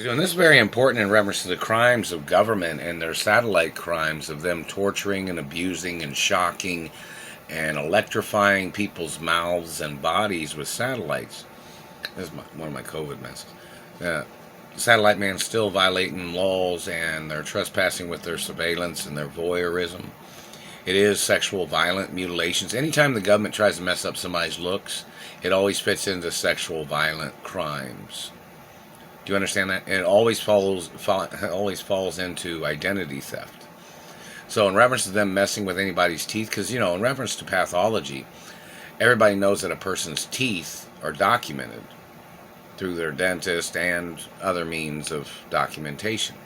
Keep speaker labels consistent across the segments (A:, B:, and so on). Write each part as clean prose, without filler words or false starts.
A: And this is very important in reference to the crimes of government and their satellite crimes of them torturing and abusing and shocking and electrifying people's mouths and bodies with satellites. This is one of my COVID messes. Satellite man's still violating laws and they're trespassing with their surveillance and their voyeurism. It is sexual violent mutilations. Anytime the government tries to mess up somebody's looks, it always fits into sexual violent crimes. Do you understand that? And it always falls into identity theft. So in reference to them messing with anybody's teeth, because, in reference to pathology, everybody knows that a person's teeth are documented through their dentist and other means of documentation.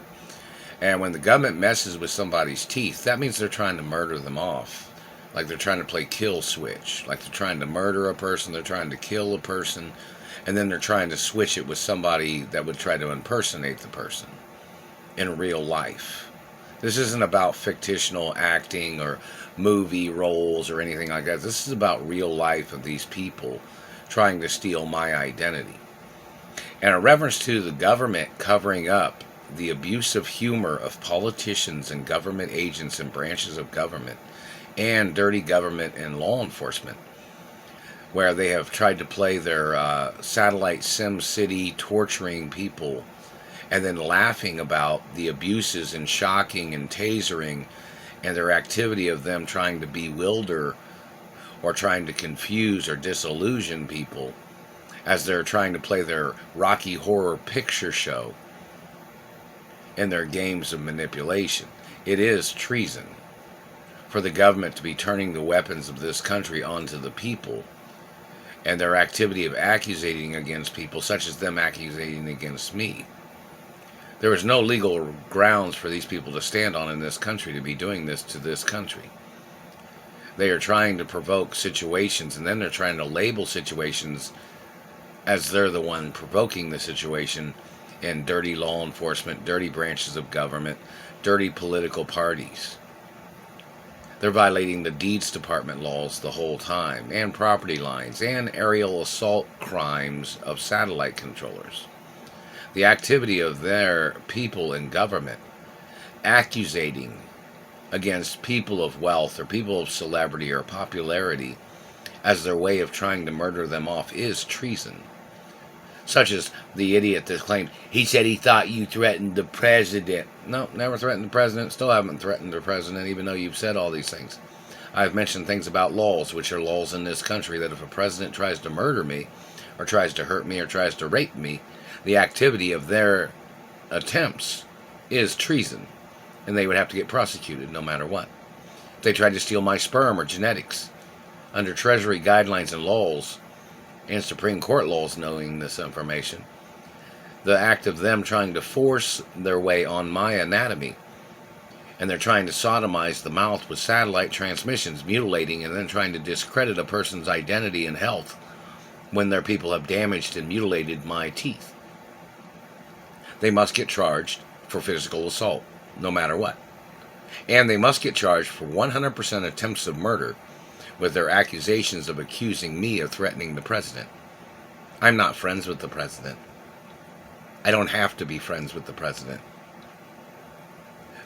A: And when the government messes with somebody's teeth, that means they're trying to murder them off. Like they're trying to play kill switch. Like they're trying to murder a person, they're trying to kill a person, and then they're trying to switch it with somebody that would try to impersonate the person in real life. This isn't about fictional acting or movie roles or anything like that. This is about real life of these people trying to steal my identity. And in reference to the government covering up the abusive humor of politicians and government agents and branches of government and dirty government and law enforcement, where they have tried to play their satellite Sim City torturing people and then laughing about the abuses and shocking and tasering and their activity of them trying to bewilder or trying to confuse or disillusion people as they're trying to play their Rocky Horror Picture Show and their games of manipulation. It is treason for the government to be turning the weapons of this country onto the people, and their activity of accusating against people, such as them accusating against me. There is no legal grounds for these people to stand on in this country to be doing this to this country. They are trying to provoke situations, and then they're trying to label situations as they're the one provoking the situation in dirty law enforcement, dirty branches of government, dirty political parties. They're violating the deeds department laws the whole time, and property lines, and aerial assault crimes of satellite controllers. The activity of their people in government accusating against people of wealth or people of celebrity or popularity as their way of trying to murder them off is treason. Such as the idiot that claimed, he said he thought you threatened the president. No, never threatened the president. Still haven't threatened the president, even though you've said all these things. I've mentioned things about laws, which are laws in this country, that if a president tries to murder me, or tries to hurt me, or tries to rape me, the activity of their attempts is treason, and they would have to get prosecuted no matter what. If they tried to steal my sperm or genetics, under Treasury guidelines and laws, and Supreme Court laws knowing this information, the act of them trying to force their way on my anatomy, and they're trying to sodomize the mouth with satellite transmissions, mutilating and then trying to discredit a person's identity and health when their people have damaged and mutilated my teeth. They must get charged for physical assault, no matter what. And they must get charged for 100% attempts of murder with their accusations of accusing me of threatening the president. I'm not friends with the president. I don't have to be friends with the president.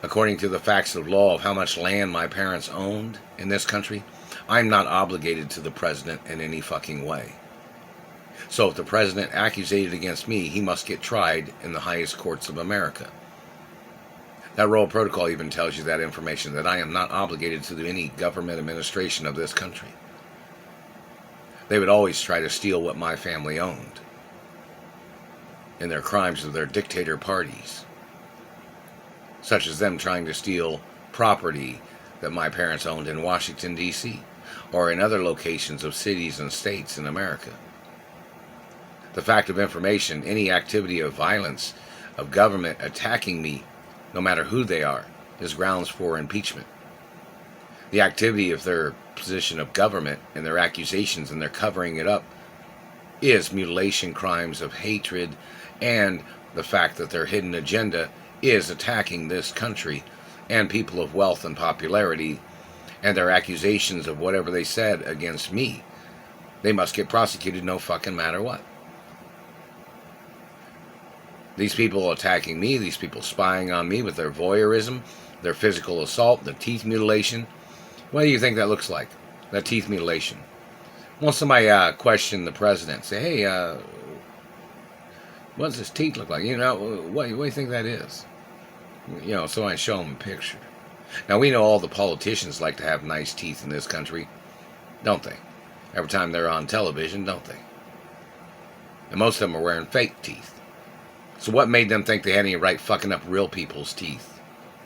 A: According to the facts of law of how much land my parents owned in this country, I'm not obligated to the president in any fucking way. So if the president accusated against me, he must get tried in the highest courts of America. That royal protocol even tells you that information, that I am not obligated to any government administration of this country. They would always try to steal what my family owned in their crimes of their dictator parties, such as them trying to steal property that my parents owned in Washington, D.C., or in other locations of cities and states in America. The fact of information, any activity of violence of government attacking me, no matter who they are, is grounds for impeachment. The activity of their position of government and their accusations and their covering it up is mutilation crimes of hatred, and the fact that their hidden agenda is attacking this country and people of wealth and popularity, and their accusations of whatever they said against me. They must get prosecuted no fucking matter what. These people attacking me, these people spying on me with their voyeurism, their physical assault, the teeth mutilation. What do you think that looks like? That teeth mutilation. Once somebody question the president, say, hey, what does his teeth look like? You know, what do you think that is? You know, so I show them a picture. Now, we know all the politicians like to have nice teeth in this country, don't they? Every time they're on television, don't they? And most of them are wearing fake teeth. So what made them think they had any right fucking up real people's teeth?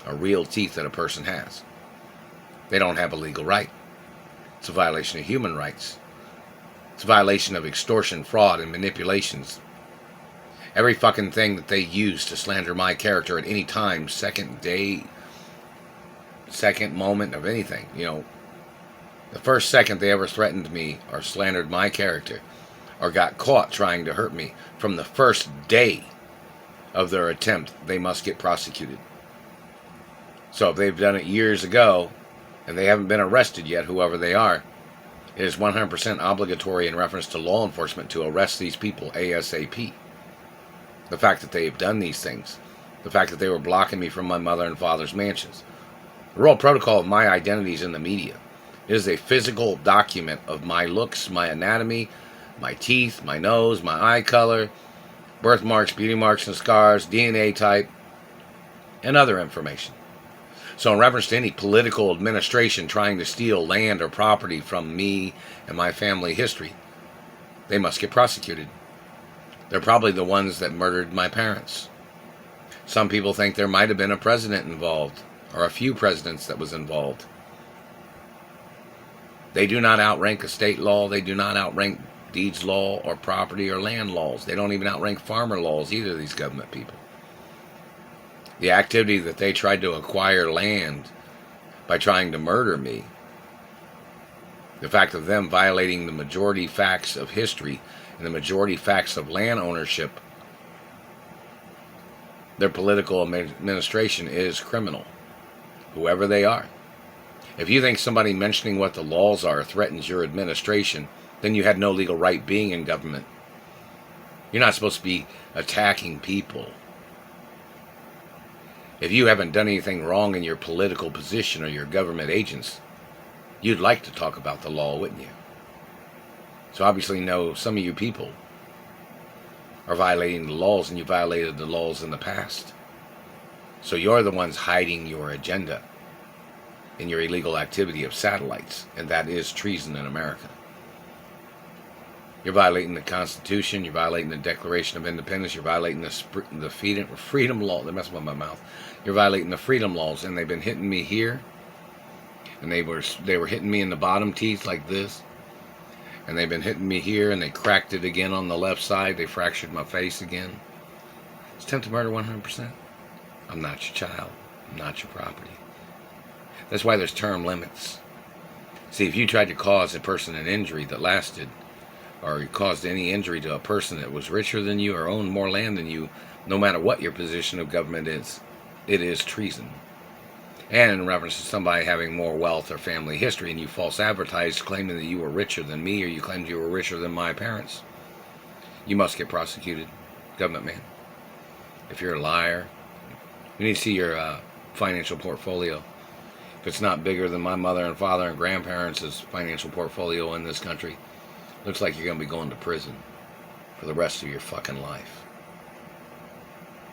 A: Or real teeth that a person has? They don't have a legal right. It's a violation of human rights. It's a violation of extortion, fraud, and manipulations. Every fucking thing that they use to slander my character at any time, second, day, second, moment of anything, you know, the first second they ever threatened me or slandered my character or got caught trying to hurt me, from the first day of their attempt, they must get prosecuted. So if they've done it years ago and they haven't been arrested yet, whoever they are, it is 100% obligatory in reference to law enforcement to arrest these people ASAP. The fact that they have done these things, the fact that they were blocking me from my mother and father's mansions. The Royal Protocol of my identity is in the media. It is a physical document of my looks, my anatomy, my teeth, my nose, my eye color, birthmarks, beauty marks and scars, DNA type, and other information. So in reference to any political administration trying to steal land or property from me and my family history, they must get prosecuted. They're probably the ones that murdered my parents. Some people think there might have been a president involved, or a few presidents that was involved. They do not outrank a state law. They do not outrank deeds law or property or land laws. They don't even outrank farmer laws either, these government people. The activity that they tried to acquire land by trying to murder me, the fact of them violating the majority facts of history and the majority facts of land ownership, their political administration is criminal, whoever they are. If you think somebody mentioning what the laws are threatens your administration, then you had no legal right being in government. You're not supposed to be attacking people. If you haven't done anything wrong in your political position or your government agents, you'd like to talk about the law, wouldn't you? So obviously, no, some of you people are violating the laws, and you violated the laws in the past. So you're the ones hiding your agenda in your illegal activity of satellites, and that is treason in America. You're violating the Constitution, you're violating the Declaration of Independence, you're violating the freedom law. They're messing with my mouth. You're violating the freedom laws, and they've been hitting me here, and they were hitting me in the bottom teeth like this, and they've been hitting me here, and they cracked it again on the left side. They fractured my face again. It's attempted murder 100%. I'm not your child. I'm not your property. That's why there's term limits. See, if you tried to cause a person an injury that lasted, or you caused any injury to a person that was richer than you or owned more land than you, no matter what your position of government is, it is treason. And in reference to somebody having more wealth or family history, and you false advertised claiming that you were richer than me, or you claimed you were richer than my parents, you must get prosecuted, government man. If you're a liar, you need to see your financial portfolio. If it's not bigger than my mother and father and grandparents' financial portfolio in this country, looks like you're going to be going to prison for the rest of your fucking life.